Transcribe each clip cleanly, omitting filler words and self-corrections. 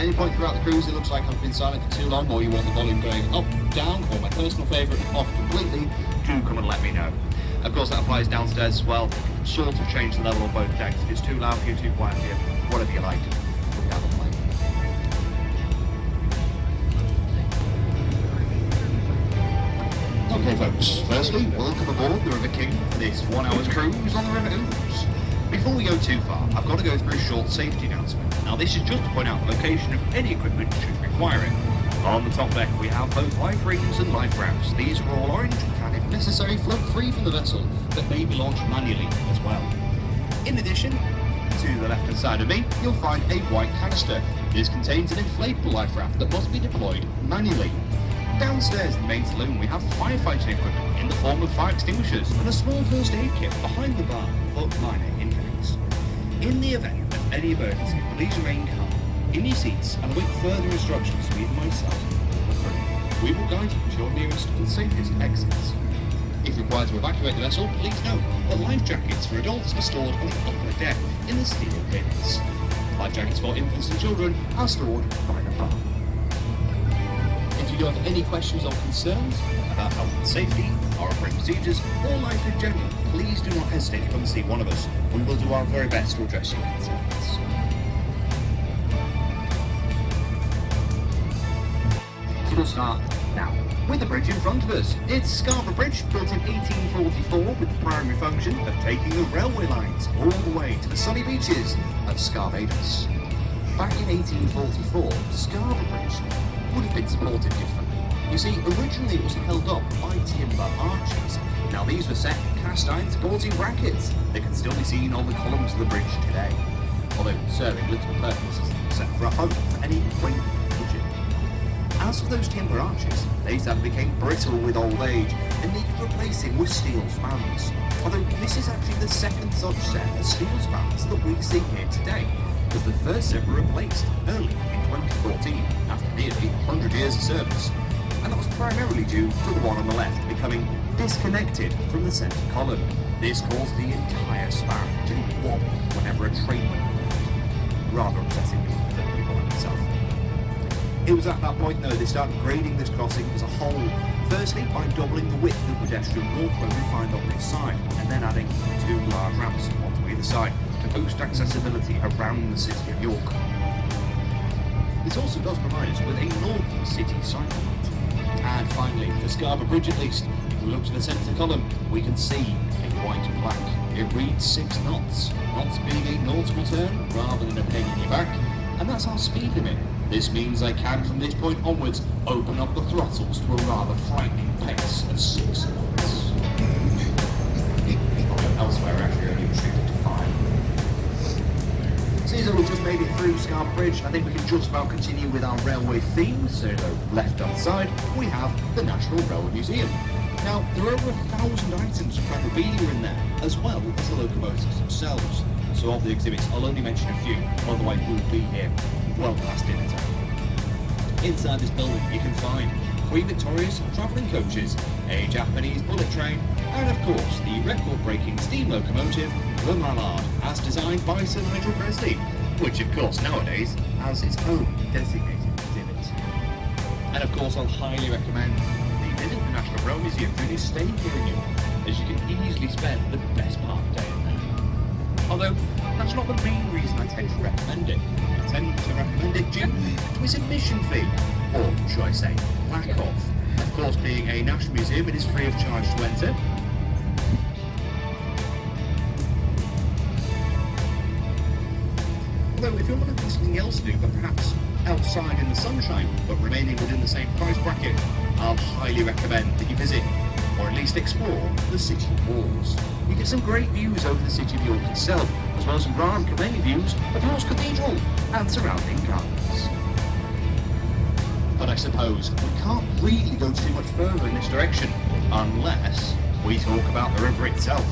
any point throughout the cruise it looks like I've been silent for too long, or you want the volume going up, down, or my personal favourite, off completely, do come and let me know. Of course that applies downstairs as well. Sort of change the level on both decks. If it's too loud for you, too quiet for you, whatever you like. We'll have a play. Okay folks, firstly, welcome aboard the River King for this 1 hour's cruise on the River Ouse. Before we go too far, I've got to go through a short safety announcement. Now this is just to point out the location of any equipment should require it. On the top deck we have both life rings and life rafts. These are all orange and can, if necessary, float free from the vessel, but may be launched manually as well. In addition, to the left hand side of me, you'll find a white canister. This contains an inflatable life raft that must be deployed manually. Downstairs in the main saloon we have firefighting equipment in the form of fire extinguishers and a small first aid kit behind the bar for minor injuries. In the event of any emergency, please remain calm in your seats and await further instructions from either myself or the crew. We will guide you to your nearest and safest exits. If required to evacuate the vessel, please note that life jackets for adults are stored on the upper deck in the steel bins. Life jackets for infants and children are stored by the bar. If you do have any questions or concerns about health and safety, our operating procedures, or life in general, please do not hesitate to come and see one of us. We will do our very best to address your concerns. So we'll start now with the bridge in front of us. It's Scarborough Bridge, built in 1844 with the primary function of taking the railway lines all the way to the sunny beaches of Scarbados. Back in 1844, Scarborough Bridge would have been supported differently. You see, originally it was held up by timber arches. Now these were set in cast iron supporting brackets that can still be seen on the columns of the bridge today, although serving little purpose except for a home for any quaint pigeon. As for those timber arches, they sadly became brittle with old age and needed replacing with steel spans. Although this is actually the second such set of steel spans that we see here today, as the first set were replaced early in 2014 after nearly 100 years of service, and that was primarily due to the one on the left becoming disconnected from the centre column. This caused the entire span to wobble whenever a train went over, rather upsetting for the people themselves. It was at that point though they started grading this crossing as a whole, firstly by doubling the width of the pedestrian walkway we find on this side, and then adding 2 large ramps onto either side to boost accessibility around the city of York. This also does provide us with a northern city cycle route. And finally, for Scarborough Bridge at least, if we look to the centre column, we can see a white plaque. It reads 6 knots, knots being a nautical term rather than a peg in your back, and that's our speed limit. This means I can, from this point onwards, open up the throttles to a rather frightening pace of 6 knots. Elsewhere, we're actually only restricted to 5. Seems we've just made it through Scarborough Bridge. I think we can just about continue with our railway theme. So the left-hand side, we have the National Railway Museum. Now, there are over 1,000 items of memorabilia in there, as well as the locomotives themselves. So of the exhibits, I'll only mention a few, otherwise we'll be here well past dinner time. Inside this building, you can find Queen Victoria's travelling coaches, a Japanese bullet train, and of course the record-breaking steam locomotive, the Mallard, as designed by Sir Nigel Presley, which of course nowadays has its own designated exhibit. And of course I'll highly recommend the visit to the National Rail Museum during your stay here in York, as you can easily spend the best part of the day in there. Although, that's not the main reason I tend to recommend it. I tend to recommend it due to its admission fee, or should I say, lack of. Of course, being a national museum, it is free of charge to enter. Although, if you're looking for something else to do, but perhaps outside in the sunshine, but remaining within the same price bracket, I'll highly recommend that you visit, or at least explore, the city walls. You get some great views over the city of York itself, as well as some rather commanding views of York's Cathedral and surrounding gardens. But I suppose we can't really go too much further in this direction, unless we talk about the river itself.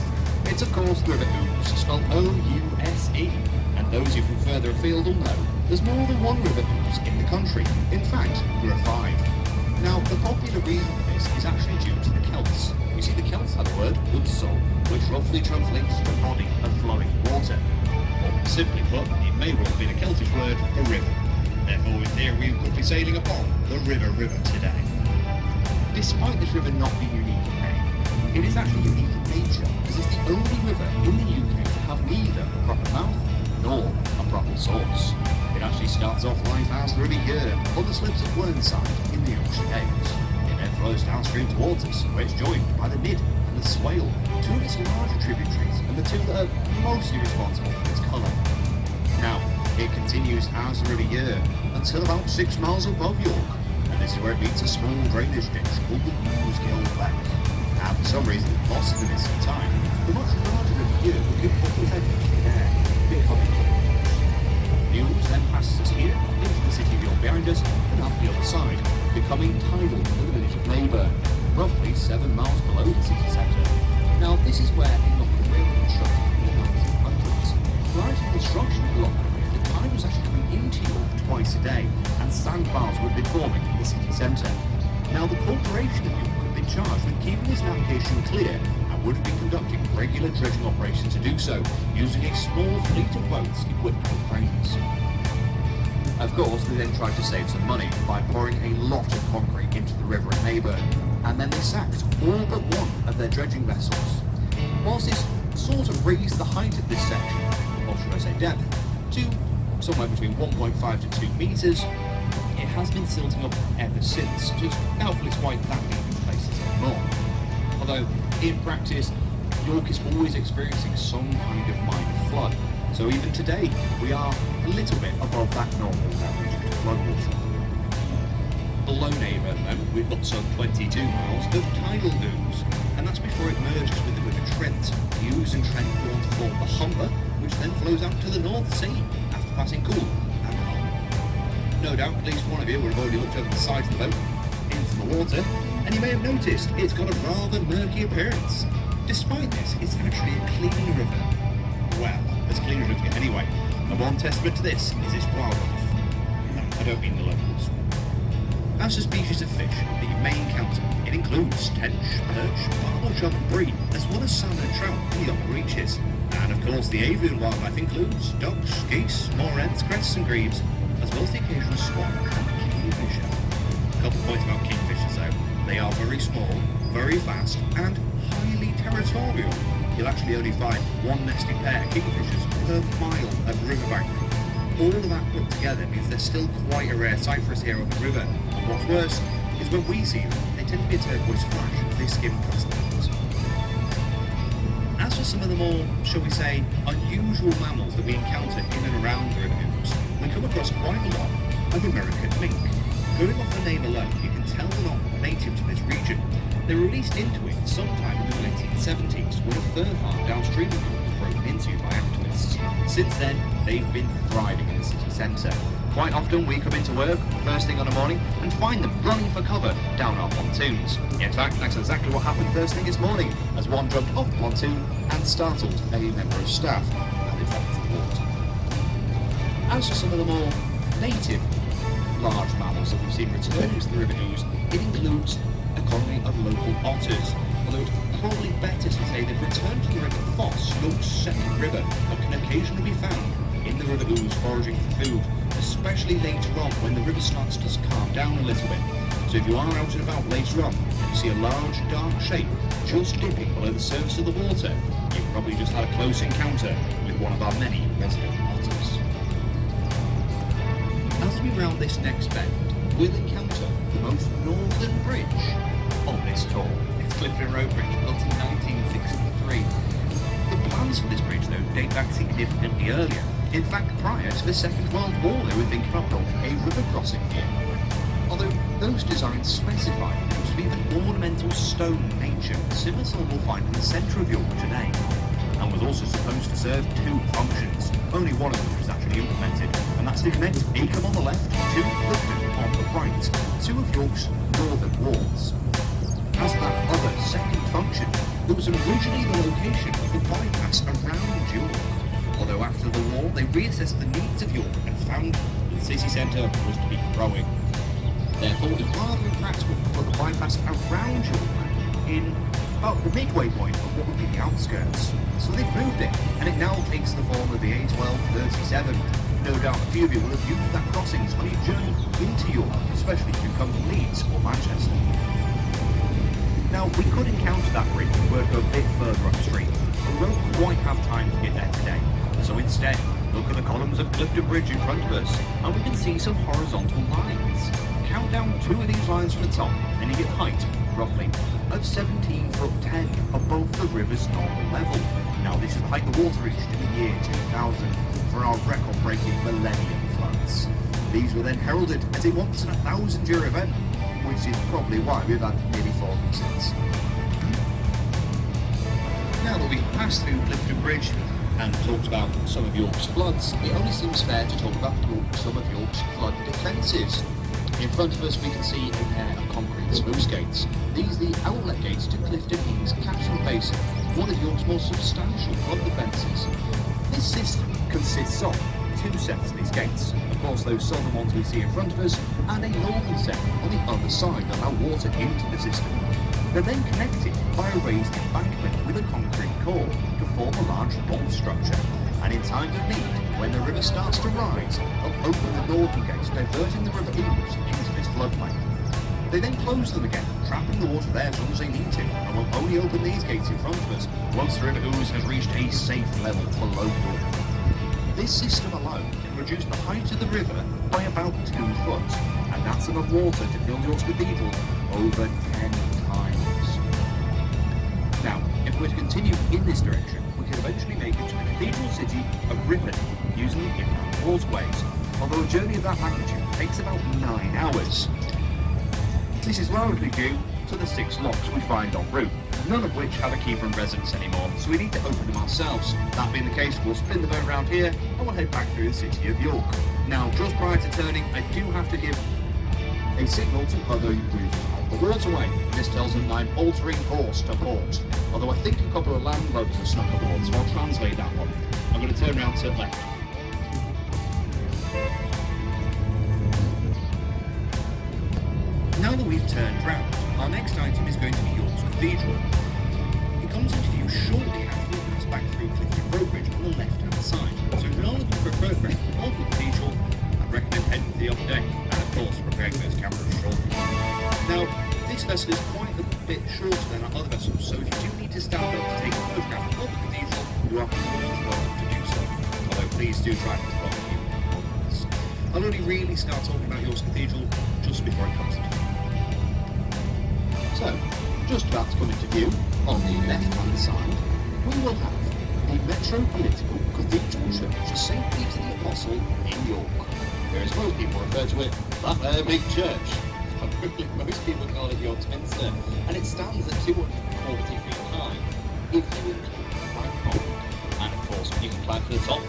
It's of course the River Ouse, spelled O-U-S-E, and those who from further afield will know there's more than one River Ouse in the country. In fact, there are 5. Now, the popular reason for this is actually due to the Celts. You see, the Celts had the word Udsol, which roughly translates to a body of flowing water. Or simply put, it may well have been a Celtic word for river. Therefore, in here we could be sailing upon the River today. Despite this river not being unique in name, it is actually unique in nature, as it's the only river in the UK to have neither a proper mouth nor a proper source. It actually starts off life as the River Yure on the slopes of Whernside in the Ocean Haze. It then flows downstream towards us, where it's joined by the Nid and the Swale, two of its larger tributaries and the two that are mostly responsible for its colour. Now, it continues as the River Yure until about 6 miles above York, and this is where it meets a small drainage ditch called the Newsgill Beck. Now, for some reason, lost in the missing time, the much larger River Yure will give up with in there, becoming News then passes us here into the city of York behind us and up the other side, becoming tidal in the village of Mayburn, roughly 7 miles below the city centre. Now, this is where a lock of rail constructed in the 1900s. Prior to the construction of the lock of rail, the tide was actually coming into York twice a day, and sandbars would have been forming in the city centre. Now, the Corporation of York had been charged with keeping this navigation clear and would have been conducting regular dredging operations to do so, using a small fleet of boats equipped with cranes. Of course, they then tried to save some money by pouring a lot of concrete into the river at Mayburn, and then they sacked all but one of their dredging vessels. Whilst this sort of raised the height of this section, or should I say depth, to somewhere between 1.5 to 2 metres, it has been silting up ever since, just doubtful it's quite that deep in places anymore. Although, in practice, York is always experiencing some kind of minor flood, so even today, we are a little bit above that normal average of floodwater. Below Mayburn, then, we've got some 22 miles of tidal ooze, and that's before it merges with the River Trent. The ooze and Trent go on to form the Humber, which then flows out to the North Sea, after passing Cool and Hull. No doubt, at least one of you will have already looked over the sides of the boat, into the water, and you may have noticed it's got a rather murky appearance. Despite this, it's actually a clean river. Well, as clean as we can get anyway, and one testament to this is its wildlife. No, I don't mean the locals. As for species of fish that you may encounter, it includes tench, perch, barbel chub and bream, as well as salmon and trout in the upper reaches. And of course the avian wildlife includes ducks, geese, moorhens, crests and grebes, as well as the occasional swan and kingfisher. A couple of points about kingfishers though. They are very small, very fast, and highly territorial. You'll actually only find one nesting pair of kingfishers per mile of riverbank. All of that put together means they're still quite a rare sight for us here on the river. And what's worse is when we see them, they tend to be a turquoise flash as they skim past the boat. As for some of the more, shall we say, unusual mammals that we encounter in and around the River Ooze, we come across quite a lot of American mink. Going off the name alone, you can tell they're not native to this region. They were released into it sometime in the 1970s when a fur farm downstream of it was broken into by activists. Since then, they've been thriving in the city centre. Quite often we come into work first thing on the morning and find them running for cover down our pontoons. In fact, that's exactly what happened first thing this morning, as one jumped off the pontoon and startled a member of staff, and it fell into the water. As for some of the more native large mammals that we've seen returning to the River Ooze, it includes a colony of local otters, although it's probably better to say they've returned to the River Foss, York's second river, but can occasionally be found in the River Ooze foraging for food, especially later on when the river starts to calm down a little bit. So if you are out and about later on and you see a large dark shape just dipping below the surface of the water, you've probably just had a close encounter with one of our many resident otters. As we round this next bend, we'll encounter the most northern bridge on this tour. It's Clifton Road Bridge, built in 1963. The plans for this bridge, though, date back significantly earlier. In fact, prior to the Second World War, they were thinking about building a river crossing here. Although those designs specify it to be of an ornamental stone nature, similar to what we'll find in the centre of York today, and was also supposed to serve two functions. Only one of them was actually implemented, and that's to connect Acomb on the left to Clifton on the right, two of York's northern wards. As that other second function, it was originally the location of the bypass around York. Although after the war, they reassessed the needs of York and found that the city centre was to be growing. Therefore, it was rather impractical to put the bypass around York in about the midway point of what would be the outskirts. So they've moved it, and it now takes the form of the A1237. No doubt a few of you will have used that crossings on your journey into York, especially if you come from Leeds or Manchester. Now, we could encounter that bridge if we were to go a bit further upstream, but we won't quite have time to get there today. So instead, look at the columns of Clifton Bridge in front of us, and we can see some horizontal lines. Count down 2 of these lines from the top, and you get the height, roughly, of 17 foot 10 above the river's normal level. Now, this is the height the water reached in the year 2000 for our record-breaking Millennium floods. These were then heralded as a once-in-a-thousand-year event, which is probably why we've had nearly 4 of them since. Now that we've passed through Clifton Bridge and talked about some of York's floods, it only seems fair to talk about some of York's flood defences. In front of us we can see a pair of concrete sluice gates. These are the outlet gates to Clifton Kings catchment basin, one of York's most substantial flood defences. This system consists of 2 sets of these gates. Of course, those southern ones we see in front of us, and a northern set on the other side that allow water into the system. They're then connected by a raised embankment with a concrete core to form a large bolt structure. And in times of need, when the river starts to rise, they'll open the northern gates, diverting the river into this floodplain. They then close them again, trapping the water there as long as they need to, and will only open these gates in front of us once the river ooze has reached a safe level below York. This system alone can reduce the height of the river by about 2 foot, and that's enough water to fill York's Cathedral over 10 times. Now, if we're to continue in this direction, we can eventually make it to the cathedral city of Ripon using the inland waterways, although a journey of that magnitude takes about 9 hours. This is largely due to the 6 locks we find en route, none of which have a keeper in residence anymore, so we need to open them ourselves. That being the case, we'll spin the boat around here and we'll head back through the city of York. Now, just prior to turning, I do have to give a signal to other users of the waterway. This tells them I'm altering course to port, although I think a couple of landlubs have snuck aboard, so I'll translate that one. I'm going to turn around to the left. Now that we've turned round, our next item is going to be York's Cathedral. It comes into view shortly after we pass back through Clifton Road Bridge on the left-hand side. So if you're not looking for a photograph of the cathedral, I'd recommend heading to the upper deck, and of course preparing those cameras shortly. Now, this vessel is quite a bit shorter than our other vessels, so if you do need to stand up to take a photograph of the cathedral, you are more than welcome to do so. Although please do try not to follow you. I'll only really start talking about York's Cathedral just before it comes to view. So, just about to come into view, on the left-hand side, we will have the Metropolitan Cathedral Church of St. Peter the Apostle in York. Whereas most people refer to it, that big church. But really, most people call it York's Minster, and it stands at 240 feet high, if you include the flagpole. And of course, you can climb to the top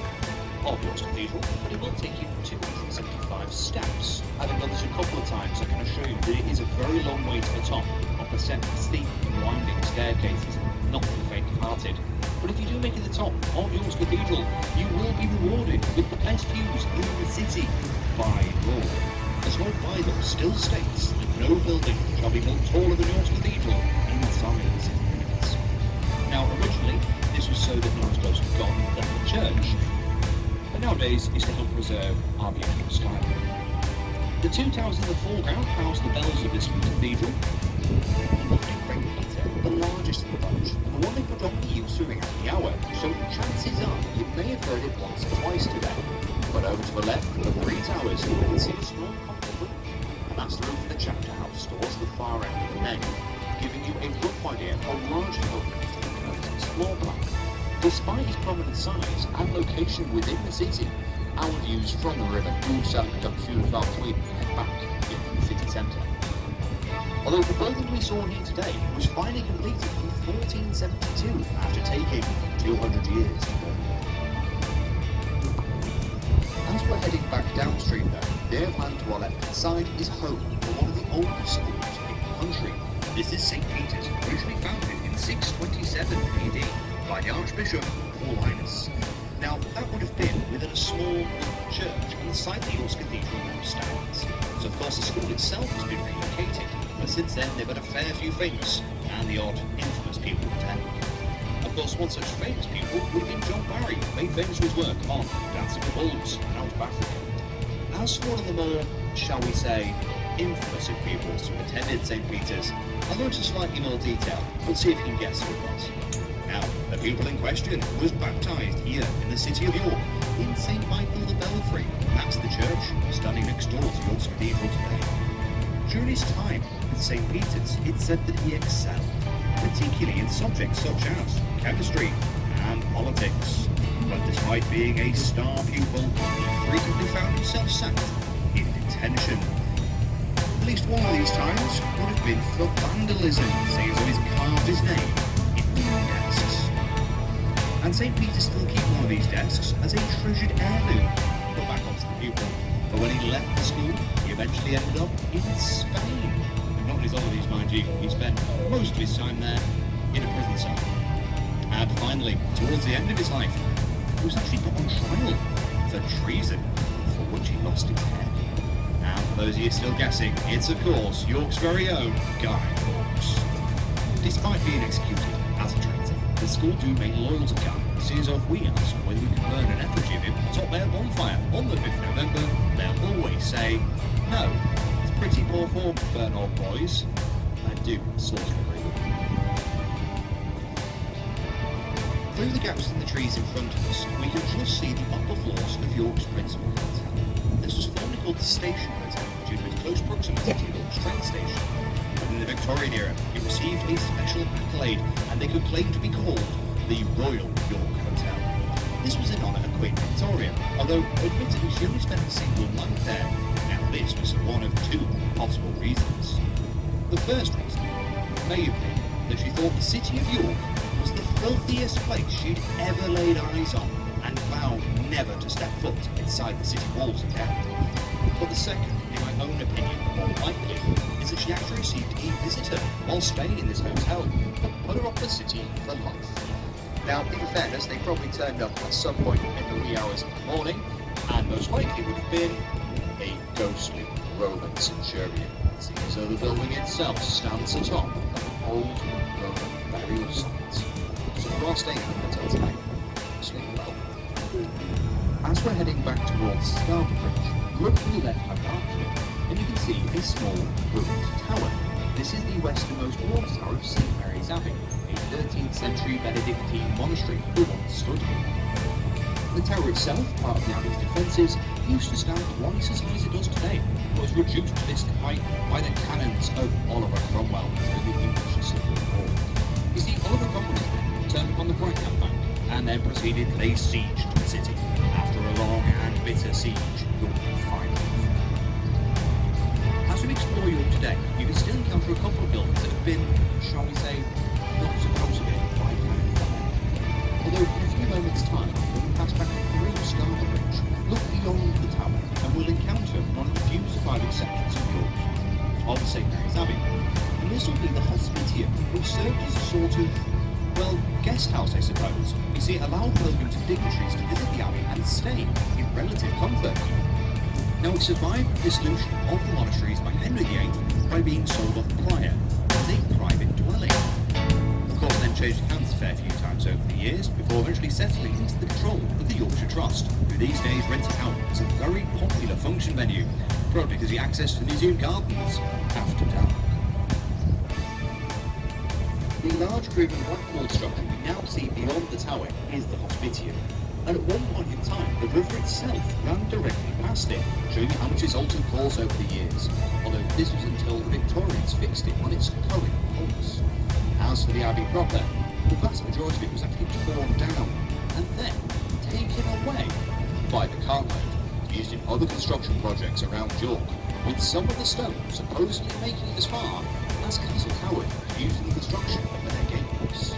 of York's Cathedral, but it will take you 275 steps. Having done this a couple of times, I can assure you that it is a very long way to the top, up a set of steep and winding staircases, not for the faint-hearted. But if you do make it to the top of York's Cathedral, you will be rewarded with the best views in the city by law. As Lord Bible still states that no building shall be built taller than York's Cathedral in size and limits. Now, originally, this was so that no one was close to God than the church, but nowadays it's to help preserve our beautiful style. The 2 towers in the foreground house the bells of this cathedral, and look at Great Peter, the largest of the bunch, and the one they predominantly use throughout the hour, so chances are you may have heard it once or twice today. But over to the left, the 3 towers, you can see a small concrete roof, and that's the roof of the chapter house towards the far end of the nave, giving you a rough idea of how large the building is to the floor plan. Despite its prominent size and location within the city, our views from the river do certainly become few and far between and back into the city centre. Although the building we saw here today was finally completed in 1472 after taking 200 years to build. As we're heading back downstream though, the land to our left-hand side is home to one of the oldest schools in the country. This is St. Peter's, originally founded in 627 AD by the Archbishop Paulinus. Now, that would have been within a small church on the site that York's Cathedral now stands. So, of course, the school itself has been relocated, but since then they've had a fair few famous and the odd infamous people attend. Of Of course, one such famous pupil would have been John Barry, made famous for his work on Dancing with Wolves out of Africa. As for one of the more, shall we say, infamous of pupils who attended St. Peter's, I'll go into slightly more detail, but see if you can guess who it was. Now, the pupil in question was baptised here in the city of York, in St. Michael the Belfry. That's the church standing next door to York's Cathedral today. During his time with St. Peter's, it's said that he excelled, particularly in subjects such as chemistry and politics. But despite being a star pupil, he frequently found himself sacked in detention. At least one of these times would have been for vandalism, seeing as though he's carved his name in wooden desks. And St. Peter still keep one of these desks as a treasured heirloom. But back onto the pupil. For when he left the school, he eventually ended up in Spain. Not on his holidays, mind you. He spent most of his time there in a prison cell. And finally, towards the end of his life, he was actually put on trial for treason, for which he lost his head. Now, for those of you still guessing, it's of course York's very own Guy Fawkes. Despite being executed as a traitor, the school do remain loyal to Guy. See as if we ask whether we can burn an effigy of him atop their bonfire on the 5th of November, they'll always say, no, it's pretty poor form to burn old boys. I do sort of agree with them. Through the gaps in the trees in front of us, we can just see the upper floors of York's principal hotel. This was formerly called the Station Hotel due to its close proximity to York's train station. But in the Victorian era, it received a special accolade, and they could claim to be called the Royal York Hotel. This was in honour of Queen Victoria, although admittedly she only spent a single night there. Now this was one of two possible reasons. The first reason may have been that she thought the city of York was the filthiest place she'd ever laid eyes on, and vowed never to step foot inside the city walls again. But the second, in my own opinion, more likely, is that she actually received a visitor while staying in this hotel that put her off the city for life. Now, in fairness, they probably turned up at some point in the wee hours of the morning, and most likely would have been a ghostly Roman centurion, seeing as though the building itself stands atop of an old Roman burial site. So if you are staying in the hotel tonight, sleep well. As we're heading back towards Scarborough Bridge, look to the left-hand arch, and you can see a small ruined tower. This is the westernmost watchtower of St. Mary's Abbey, a 13th century Benedictine monastery that once stood here. The tower itself, part of the abbey's defences, used to stand twice as high as it does today, but was reduced to this height by the cannons of Oliver Cromwell during the English Civil War. You see, Oliver Cromwell turned upon the right-hand bank and then proceeded to lay siege to the city. After a long and bitter siege, York finally fell. As we explore York today, you can still encounter a couple of buildings that have been, shall we say, not supposed to be by hand fire. Although in a few moments' time, when we pass back through Scarborough Bridge, look beyond the tower and we'll encounter one of the few surviving sections of York, of St. Mary's Abbey. And this will be the Hospitium, which served as a sort of, well, guest house, I suppose. You see, it allowed pilgrims and dignitaries to visit the abbey and stay in relative comfort. Now, it survived the dissolution of the monasteries by Henry VIII by being sold off prior as a private dwelling. Of course, then changed hands a fair few times over the years, before eventually settling into the control of the Yorkshire Trust, who these days rent it out as a very popular function venue, probably because you access the museum gardens after dark. The large group of black-walled structure we now see beyond the tower is the Hospitium. And at one point in time, the river itself ran directly past it, showing how much it's altered course over the years, although this was until the Victorians fixed it on its current course. As for the abbey proper, the vast majority of it was actually torn down and then taken away by the cartload, used in other construction projects around York, with some of the stone supposedly making it as far as Castle Howard, used in the construction of their gatehouse.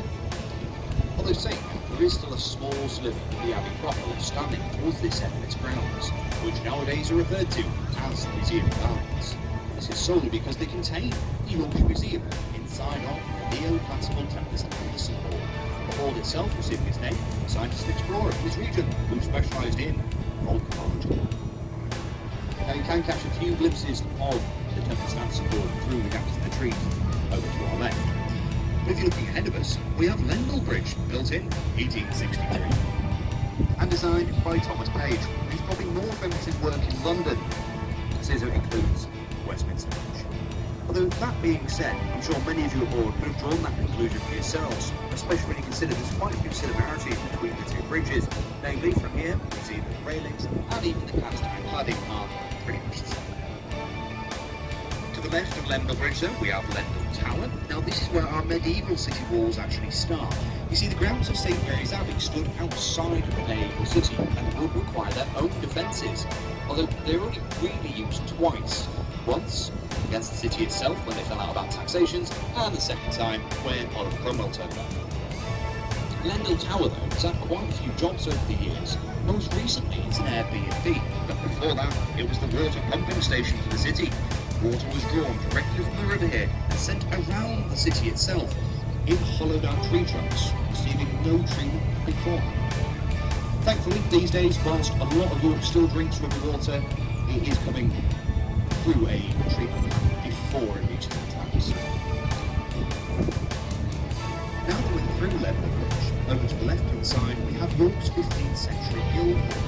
Although saying that, there is still a small sliver of the abbey proper standing towards this end of its grounds, which nowadays are referred to as the Museum Gardens. This is solely because they contain the Yorkshire Museum inside of the neoclassical Tempest Anderson Hall. The hall itself receiving its name from a scientist and explorer from this region who specialised in volcanology. Now you can catch a few glimpses of the Tempest Anderson Hall through the gaps in the trees over to our left. But if you're looking ahead of us, we have Lendal Bridge, built in 1863. And designed by Thomas Page, who's probably more famous his work in London, since it includes Westminster Bridge. Although that being said, I'm sure many of you aboard could have drawn that conclusion for yourselves, especially when you consider there's quite a few similarities between the two bridges. Namely, from here, we see the railings and even the cast iron cladding are pretty much the same. To the left of Lendal Bridge, though, we have Lendal Tower. Now, this is where our medieval city walls actually start. You see, the grounds of St Mary's Abbey stood outside of the medieval city and would require their own defences, although they were only really used twice. Once against the city itself when they fell out about taxations, and the second time when Oliver Cromwell turned up. Lendal Tower, though, has had quite a few jobs over the years. Most recently, it's an Airbnb, but before that, it was the water pumping station for the city. Water was drawn directly from the river here and sent around the city itself in hollowed out tree trunks, receiving no treatment beforehand. Thankfully, these days, whilst a lot of York still drinks river water, it is coming through a treatment plant before it reaches the taps. Now that we're through Lendal Bridge, over to the left-hand side, we have York's 15th century Guildhall.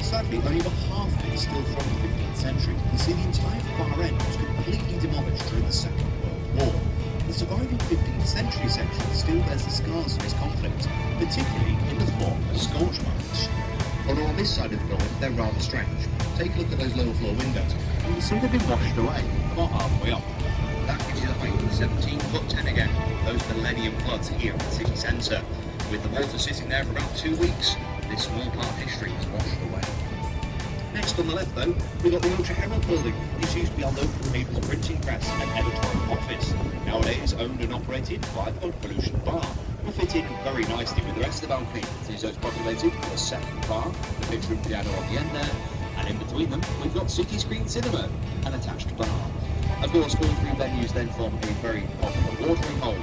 Sadly, only about half of it is still from the 15th century. You can see the entire far end was completely demolished during the Second World War. The surviving 15th century section still bears the scars of this conflict, particularly in the form of scorch marks. Although on this side of the building, they're rather strange. Take a look at those lower floor windows, and you see they've been washed away, about halfway up. That gives you the height of 17 foot 10 again, those millennium floods here in the city centre. With the water sitting there for about 2 weeks, this small part of history was washed away. Next on the left, though, we've got the Yorkshire Herald building. This used to be our local paper's printing press and editorial office. Nowadays owned and operated by the Pollution Bar. Will fit in very nicely with the rest of the balcony, since it's populated with a second bar, the picture room piano on the end there, and in between them, we've got City Screen Cinema, an attached bar. Of course, all three venues then form a very popular watering hole.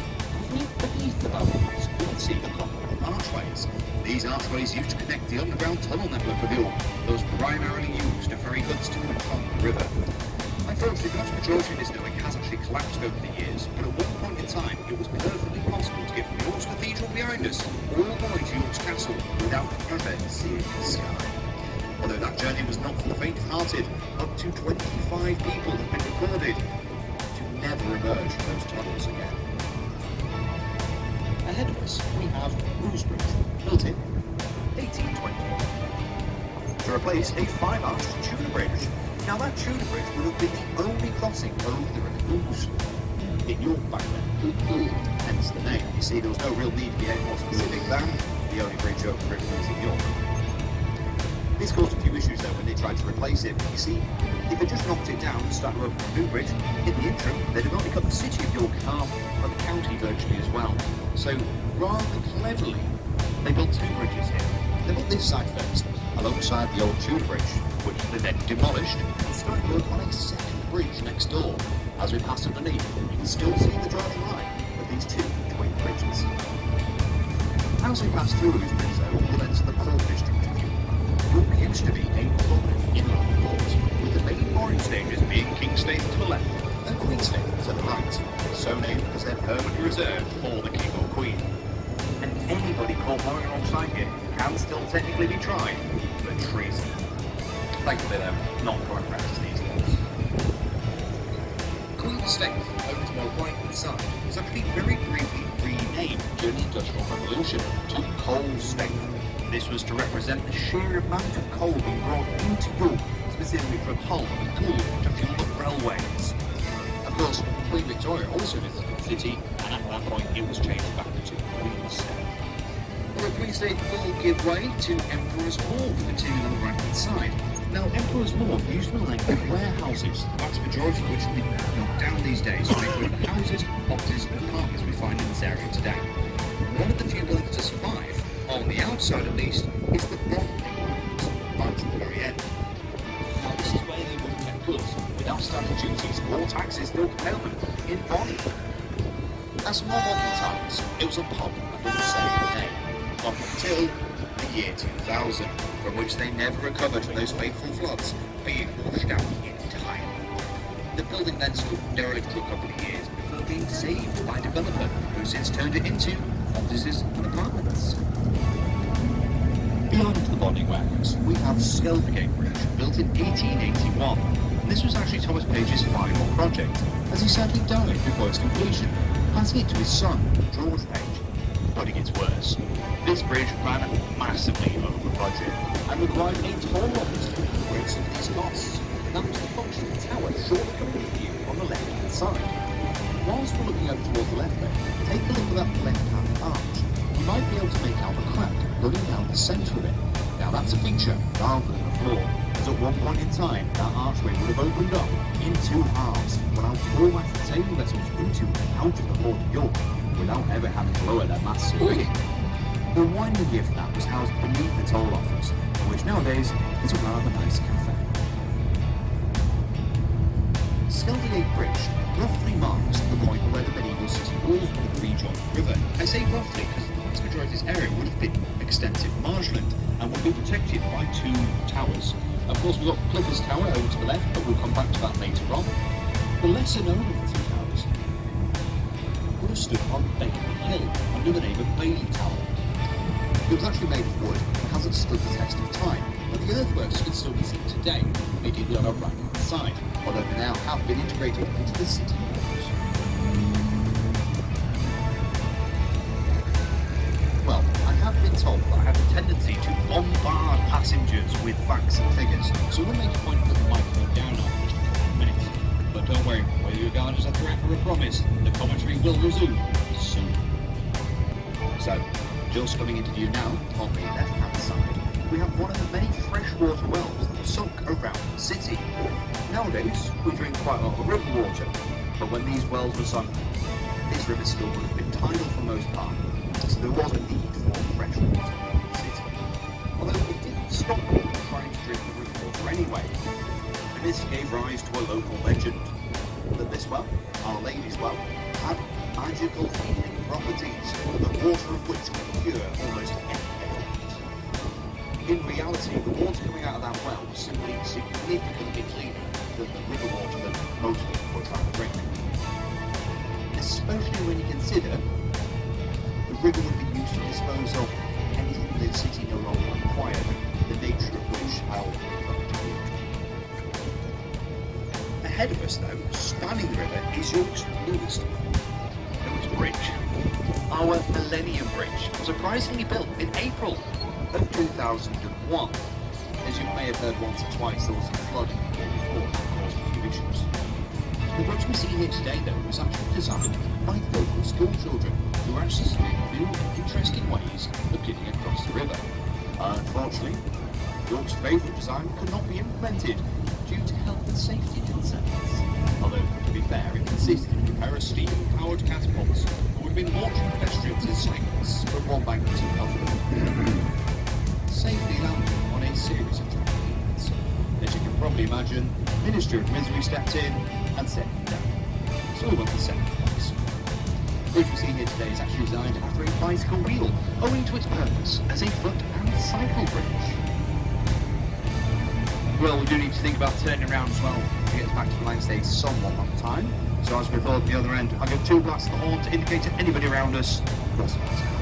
Beneath the balconies, we can see the copper archways. These archways used to connect the underground tunnel network of York, those primarily used to ferry goods to and from the river. Unfortunately, the vast majority of this network has actually collapsed over the years, but at one point in time, it was perfectly possible to get from York's Cathedral behind us all the way to York's Castle without ever seeing the sky. Although that journey was not for the faint-hearted, up to 25 people have been recorded to never emerge from those tunnels again. Ahead of us, we have Roos Bridge, built in 1821, to replace a 5-arched Tudor bridge. Now that Tudor bridge would have been the only crossing over the River Ouse in York back then, hence the name. You see, there was no real need to be any more specific than the only bridge over the River Ouse in York. This caused a few issues though when they tried to replace it. You see, if they just knocked it down and started opening a new bridge, in the interim, they'd have only cut the city of York in half, but the county virtually as well. So, rather cleverly, they built 2 bridges here. They built this side first, alongside the old Tudor bridge, which they then demolished and started work on a second bridge next door. As we pass underneath, you can still see the driving line of these 2 twin bridges. As we pass through Roos Bridge though, we'll enter the port district of York. York used to be a prominent inland port, with the main mooring stages being Kingston to the left and Queenston to the right, so named because they're permanently reserved for the King or Queen. And anybody caught mooring alongside here can still technically be tried for treason. Thankfully they're not current practice these days. Queen Staithe, over to our right hand side, was actually very briefly renamed during the Industrial Revolution to Coal Staithe. This was to represent the sheer amount of coal being brought into York, specifically from Hull and Poole, to fuel the railways. Of course, Queen Victoria also visited the city, and at that point it was changed back to Queen Staithe. Well, Queen Staithe will give way to Emperor's Wharf, continuing on the right hand side. Now, Emperor's Wharf used to be lined with warehouses, the vast majority of which have been knocked down these days to make way for the houses, offices and apartments we find in this area today. One of the few buildings to survive, on the outside at least, is the bonding buildings, right at the very end. Now, this is where they would have kept goods without stamp duties or taxes still to pay them in bond. As more modern times, it was a pub under the same name, up until the year 2000, from which they never recovered from those fateful floods, being washed out entirely. The building then stood derelict for a couple of years before being saved by a developer who since turned it into offices and apartments. Beyond the bonding warehouse, we have Skeldergate Bridge, built in 1881. And this was actually Thomas Page's final project, as he sadly died before its completion, passing it to his son, George Page. But it gets worse. This bridge ran massively over budget and required a toll office to cover some of these costs. And that was the function of the tower shortly coming into view on the left-hand side. Whilst we're looking over towards the left there, take a look at that left-hand arch. You might be able to make out a crack running down the centre of it. Now that's a feature rather than a flaw, as at one point in time that archway would have opened up in two halves, allowing four massive sailing vessels into and out of the port of York without ever having to lower their massive rigging. The winding gear for that was housed beneath the toll office, which nowadays is a rather nice cafe. Skeldergate Bridge roughly marks the point where the medieval city walls would have rejoined the river. I say roughly because the vast majority of this area would have been extensive marshland and would be protected by two towers. Of course, we've got Clifford's Tower over to the left, but we'll come back to that later on. The lesser known of the two towers would have stood on Bailey Hill under the name of Bailey Tower. It was actually made of wood and hasn't stood the test of time, but the earthworks can still be seen today, immediately on our right-hand side, although they now have been integrated into the city walls. Well, I have been told that I have a tendency to bombard passengers with facts and figures, so we'll make a point to put the microphone down after just a couple of minutes. But don't worry, whether you regard as a threat or a promise, the commentary will resume soon. So, just coming into view now, on the left-hand side, we have one of the many freshwater wells that are sunk around the city. Nowadays, we drink quite a lot of river water, but when these wells were sunk, this river still would have been tidal for most part, so there was a need for fresh water in the city. Although it didn't stop people trying to drink the river water anyway, and this gave rise to a local legend that this well, Our Lady's Well, had magical healing properties, the water of which could cure almost any ailment. In reality, the water coming out of that well was simply significantly cleaner than the river water that most people were trying to drink. Especially when you consider the river would be used to dispose of anything the city no longer required, the nature of which I'll refer to. Ahead of us, though, spanning the river, is York's newest bridge. Our Millennium Bridge, surprisingly built in April of 2001. As you may have heard once or twice, there was some flooding the year before that caused a few issues. The bridge we see here today, though, was actually designed by local school children who were actually seeing new and interesting ways of getting across the river. Unfortunately, York's favourite design could not be implemented due to health and safety concerns. Although, to be fair, it consisted of a pair of steam-powered catapults that would have been launching pedestrians and cyclists from one bank to another, safely landing on a series of trampolines. As you can probably imagine, Ministry of Misery stepped in and said no. So we went to second place. The bridge we see here today is actually designed after a bicycle wheel, owing to its purpose as a foot and cycle bridge. Well, we do need to think about turning around as well to get back to the line stage somewhat on time. So as we thought at the other end, I'll give two blasts of the horn to indicate to anybody around us what's about to happen.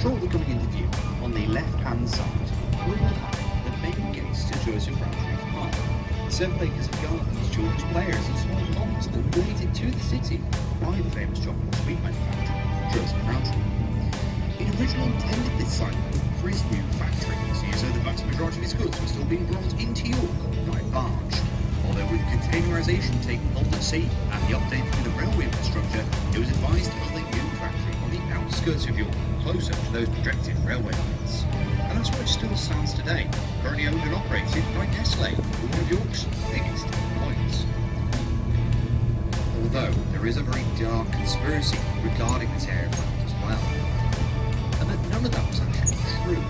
Shortly coming into view, on the left-hand side, we will have the main gates to Joseph Roundtree Park. 7 acres of gardens, children's players and small ponds that were donated to the city by the famous chocolate and sweet manufacturer, Joseph Roundtree. It originally intended this site for his new factory, seeing as though the vast majority of his goods were still being brought into York by barge. Although with containerisation taking hold at sea and the update to the railway infrastructure, it was advised to build a new factory on the outskirts of York, closer to those projected railway lines. And that's where it still stands today, currently owned and operated by Nestlé, one of York's biggest employers. Although there is a very dark conspiracy regarding this area as well, and that none of that was actually true.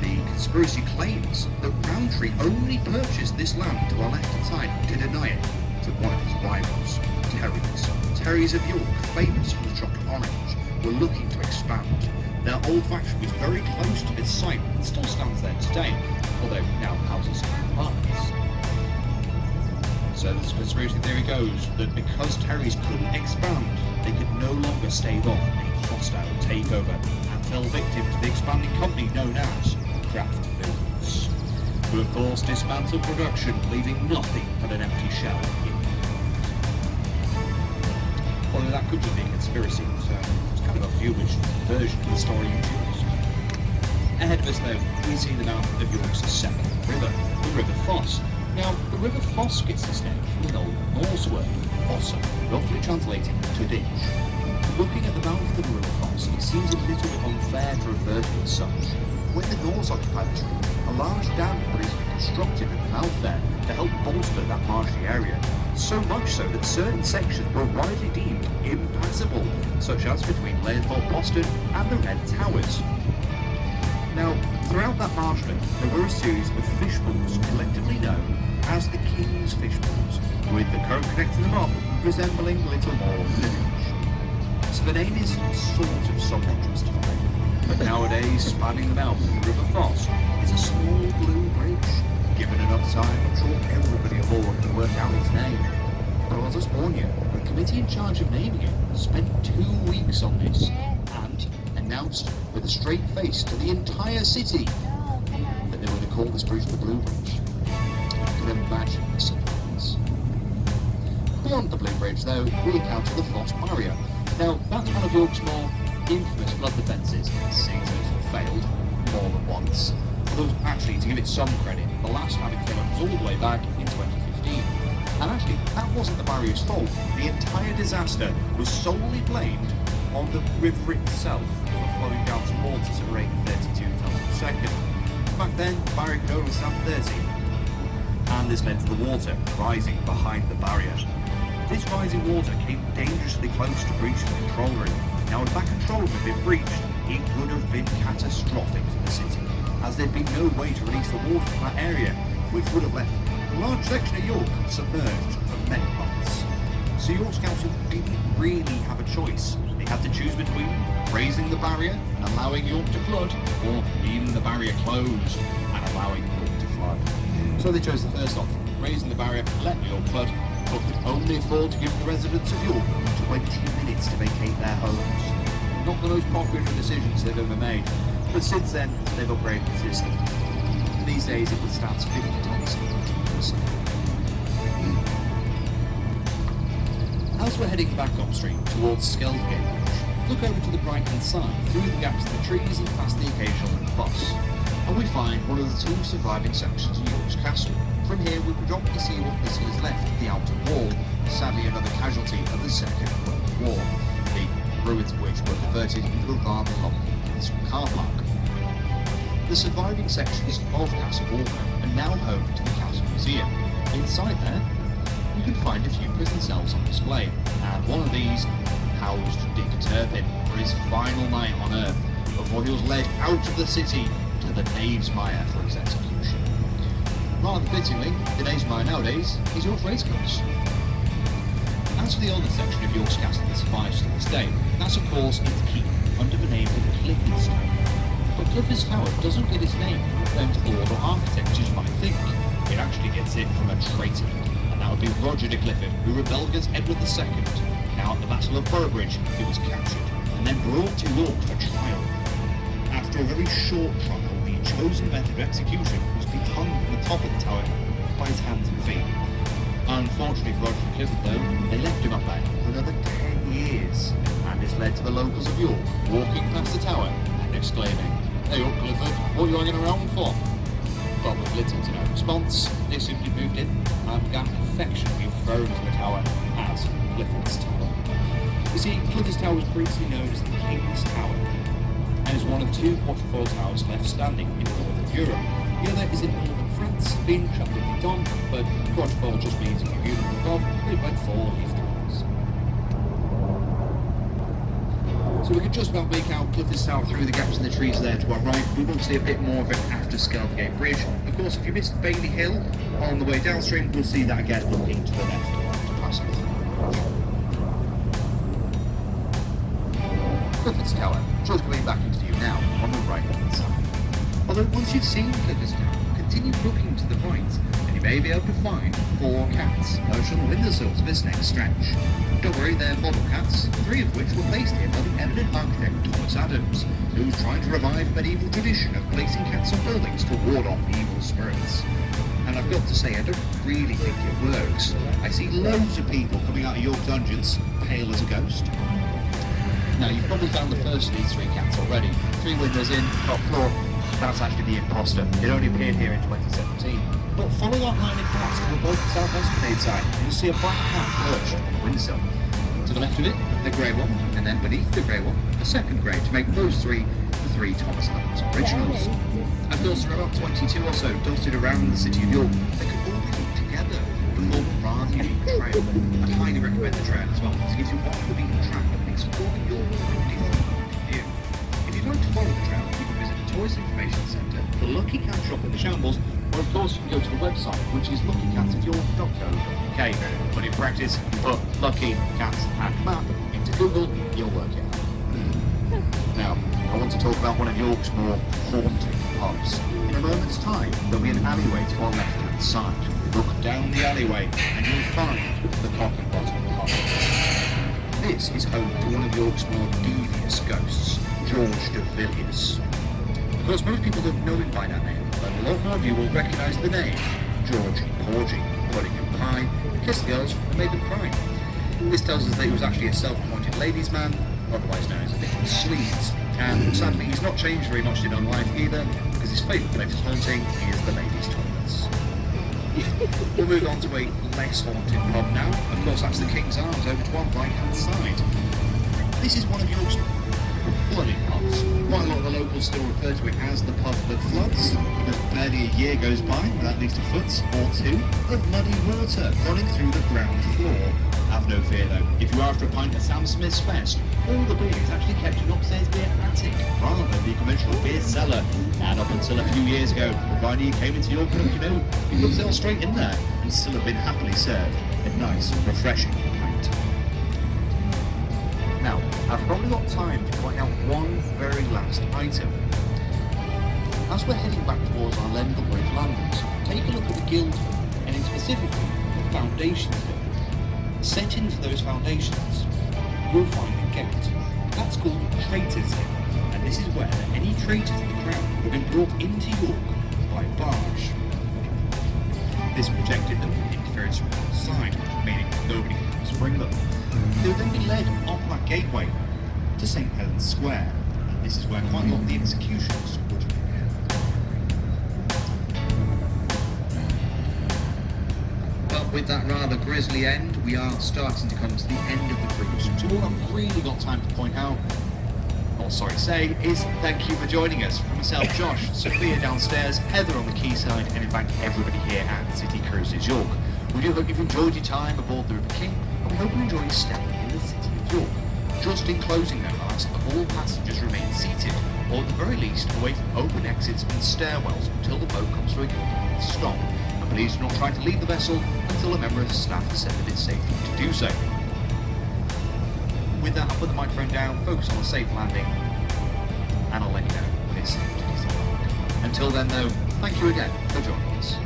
The conspiracy claims that Roundtree only purchased this land to our left-hand side to deny it to one of his rivals, Terry's. Terry's of York, famous for the chocolate orange, were looking to expand. Their old factory was very close to this site and still stands there today, although now houses a park. So the conspiracy theory goes that because Terrys couldn't expand, they could no longer stave off a hostile takeover and fell victim to the expanding company known as Kraft Foods, who of course dismantled production, leaving nothing but an empty shell in the Although that could just be a conspiracy, so it's kind of up to you which version of the story you choose. Ahead of us though, we see the mouth of York's second river, the River Foss. Now, the River Foss gets its name from an old Norse word, fossa, roughly translating to ditch. Looking at the mouth of the River Foss, it seems a little bit unfair to refer to it as such. When the Norse occupied the stream, a large dam was constructed at the mouth there to help bolster that marshy area. So much so that certain sections were widely deemed impassable, such as between Lairthorpe Boston and the Red Towers. Now, throughout that marshland, there were a series of fish pools collectively known as the King's Fish Pools, with the current connecting them up resembling little more than an inch. So the name is sort of somewhat justified, but nowadays spanning the mouth of the River Foss is a small blue bridge. Given enough time, I'm sure everybody aboard can work out its name. But I'll just warn you, the committee in charge of naming it spent 2 weeks on this, and announced with a straight face to the entire city that they were going to call this bridge the Blue Bridge. You can imagine the surprise. Beyond the Blue Bridge, though, we encounter the Foss Barrier. Now, that's one of York's more infamous flood defences. It seems to have failed more than once. Although, actually, to give it some credit, the last time it came up was all the way back in 2015. And actually, that wasn't the barrier's fault. The entire disaster was solely blamed on the river itself for flowing down towards us at a rate of 32 tons per second. Back then, the barrier could only stand 30. And this led to the water rising behind the barrier. This rising water came dangerously close to breaching the control room. Now, if that control room had been breached, it would have been catastrophic for the city, as there'd been no way to release the water from that area, which would have left a large section of York submerged for many months. So York's council didn't really have a choice. They had to choose between raising the barrier and allowing York to flood, or leaving the barrier closed and allowing York to flood. So they chose the first option, raising the barrier, letting York flood, but could only afford to give the residents of York 20 minutes to vacate their homes. Not the most popular decisions they've ever made, but since then they've upgraded the system. These days it withstands 50 tons per second. As we're heading back upstream towards Skeldgate Bridge, look over to the right-hand side through the gaps in the trees and past the occasional bus, and we find one of the 2 surviving sections of York's castle. From here we predominantly see what little is left of the outer wall, sadly another casualty of the Second World War, the ruins of which were converted into a rather long car park. The surviving sections of Castle Walker are now home to the Castle Museum. Inside there, you can find a few prison cells on display, and one of these housed Dick Turpin for his final night on Earth before he was led out of the city to the Knavesmire for his execution. Rather fittingly, the Knavesmire nowadays is York's racecourse. As for the older section of York's castle that survives to this day, that's of course its keep under the name of Clifford's Tower. But Clifford's Tower doesn't get its name from a famous lord or architect as you might think. It actually gets it from a traitor, and that would be Roger de Clifford, who rebelled against Edward II. Now at the Battle of Boroughbridge, he was captured, and then brought to York for trial. After a very short trial, the chosen method of execution was to be hung from the top of the tower by his hands and feet. Unfortunately for Roger de Clifford though, they left him up there for another 10 years, and this led to the locals of York walking past the tower and exclaiming, "Hey up Clifford, what are you hanging around for?" But with little to no response, they simply moved in and began affectionately referring to the tower as Clifford's Tower. You see, Clifford's Tower was previously known as the King's Tower, and is one of 2 quatrefoil towers left standing in Northern Europe. The other is in Northern France, being Château d'Étain, but quatrefoil just means if you view them above, they went 4 leaf towers. So we can just about make out Clifford's Tower through the gaps in the trees there to our right. We will see a bit more of it after Skeldgate Bridge. Of course, if you missed Bailey Hill on the way downstream, we'll see that again looking to the left to pass it. Clifford's Tower, just coming back into view now on the right hand side. Although once you've seen Clifford's Tower, continue looking to the right, and you may may be able to find 4 cats perched on the windowsills of this next stretch. Don't worry, they're model cats, 3 of which were placed here by the eminent architect Thomas Adams, who's trying to revive a medieval tradition of placing cats on buildings to ward off evil spirits. And I've got to say, I don't really think it works. I see loads of people coming out of York Dungeons, pale as a ghost. Now, you've probably found the first of these 3 cats already. 3 windows in, top floor. That's actually the imposter. It only appeared here in 2017. But follow that line of cats to the both South Esplanade side, and you'll see a black cat perched on the windowsill. To the left of it, the grey one, and then beneath the grey one, the second grey, to make those 3 the 3 Thomas Adams originals. Of course, there are about 22 or so dotted around the city of York that could all be linked together to form a rather unique trail. I'd highly recommend the trail as well, because it gives you off the beaten track and exploring York from a different point of view. If you'd like to follow the trail, you can visit the Tourist Information Centre, the Lucky Cat Shop in the Shambles, or of course you can go to the website, which is luckycatsofyork.co.uk. But in practice, you put Lucky Cats and Map into Google, you'll work it out. Now, I want to talk about one of York's more haunting pubs. In a moment's time, there'll be an alleyway to our left-hand side. Look down the alleyway and you'll find the Cock and Bottom Pub. This is home to one of York's more devious ghosts, George de Villiers. Of course, most people don't know him by that name, but a lot more of you will recognise the name George Porgy, Puddingham Pie, kissed the girls and made them cry. This tells us that he was actually a self-appointed ladies' man, otherwise known as a Dick Sleaze. And sadly, he's not changed very much in life either, because his favourite place of haunting is the ladies' toilets. We'll move on to a less haunted pub now. Of course, that's the King's Arms over to our right-hand side. This is one of York's flooded pubs. Quite a lot of the locals still refer to it as the pub that floods, but barely a year goes by without at least a foot or 2 of muddy water running through the ground floor. Have no fear though, if you're after a pint at Sam Smith's Fest, all the beer is actually kept in upstairs beer attic, rather than the conventional beer cellar. And up until a few years ago, provided you came into York, you know, you could sail straight in there and still have been happily served a nice, refreshing pint. Now, I've probably got time to point out one very last item. As we're heading back towards our Lenville Bridge landings, take a look at the Guildhall, and in specifically the foundations hill. Set into those foundations, you'll find a gate. That's called Traitors Hill, and this is where any traitors of the crown would have been brought into York by barge. This protected them from interference from outside, meaning nobody could spring them. They would then be led up that gateway to St. Helens Square, and this is where quite a lot of the executions would have been held. But with that rather grisly end, we are starting to come to the end of the cruise. So all I've really got time to point out, say, is thank you for joining us. From myself, Josh, Sophia downstairs, Heather on the quayside, and in fact everybody here at City Cruises York. We do hope you've enjoyed your time aboard the River King, and we hope you enjoy your stay in the City of York. Just in closing though, I ask that all passengers remain seated, or at the very least away from open exits and stairwells until the boat comes to a complete stop. And please do not try to leave the vessel until a member of the staff has said that it's safe for you to do so. With that, I'll put the microphone down, focus on a safe landing, and I'll let you know when it's safe to disembark. Until then though, thank you again for joining us.